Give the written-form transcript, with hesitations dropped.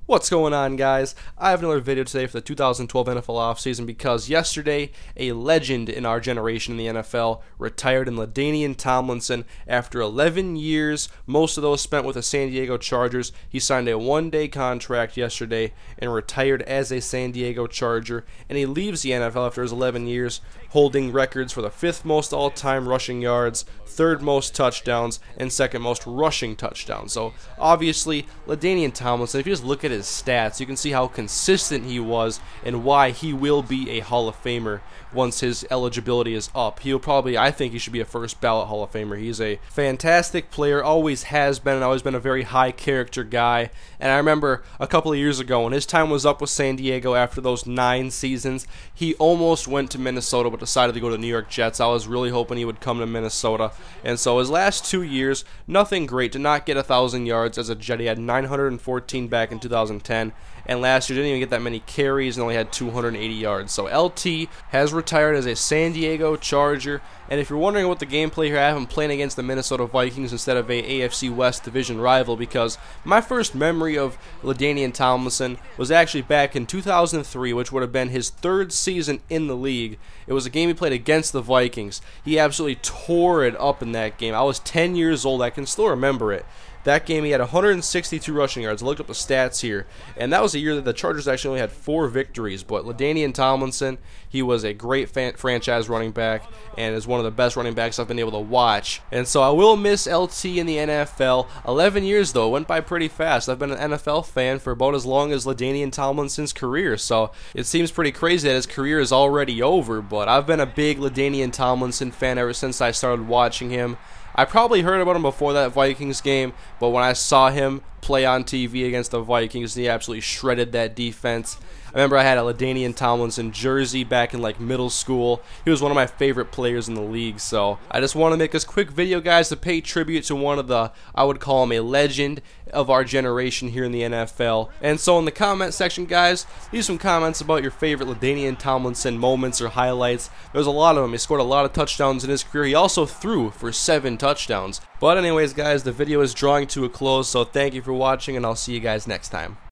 What's going on, guys? I have another video today for the 2012 NFL offseason because yesterday a legend in our generation in the NFL retired in LaDainian Tomlinson after 11 years, most of those spent with the San Diego Chargers. He signed a one-day contract yesterday and retired as a San Diego Charger, and he leaves the NFL after his 11 years holding records for the 5th most all-time rushing yards, 3rd most touchdowns, and 2nd most rushing touchdowns. So obviously LaDainian Tomlinson, if you just look at his stats, you can see how consistent he was and why he will be a Hall of Famer once his eligibility is up. He'll probably, I think he should be a first ballot Hall of Famer. He's a fantastic player, always has been, and always been a very high character guy. And I remember a couple of years ago when his time was up with San Diego after those 9 seasons, he almost went to Minnesota but decided to go to New York Jets. I was really hoping he would come to Minnesota. And so his last 2 years, nothing great. Did not get 1,000 yards as a Jet. He had 914 back in 2010. And last year didn't even get that many carries and only had 280 yards. So LT has retired as a San Diego Charger. And if you're wondering what the gameplay here, I have him playing against the Minnesota Vikings instead of a AFC West division rival, because my first memory of LaDainian Tomlinson was actually back in 2003, which would have been his 3rd season in the league. It was a game he played against the Vikings. He absolutely tore it up in that game. I was 10 years old. I can still remember it. That game, he had 162 rushing yards. I looked up the stats here, and that was a year that the Chargers actually only had 4 victories. But LaDainian Tomlinson, he was a great franchise running back and is one of the best running backs I've been able to watch. And so I will miss LT in the NFL. 11 years, though, went by pretty fast. I've been an NFL fan for about as long as LaDainian Tomlinson's career, so it seems pretty crazy that his career is already over. But I've been a big LaDainian Tomlinson fan ever since I started watching him. I probably heard about him before that Vikings game, but when I saw him play on TV against the Vikings, he absolutely shredded that defense. I remember I had a LaDainian Tomlinson jersey back in like middle school. He was one of my favorite players in the league, so I just want to make this quick video, guys, to pay tribute to one of the, I would call him a legend of our generation here in the NFL. And so in the comment section, guys, leave some comments about your favorite LaDainian Tomlinson moments or highlights. There's a lot of them. He scored a lot of touchdowns in his career. He also threw for 7 touchdowns. But anyways, guys, the video is drawing to a close, so thank you for watching, and I'll see you guys next time.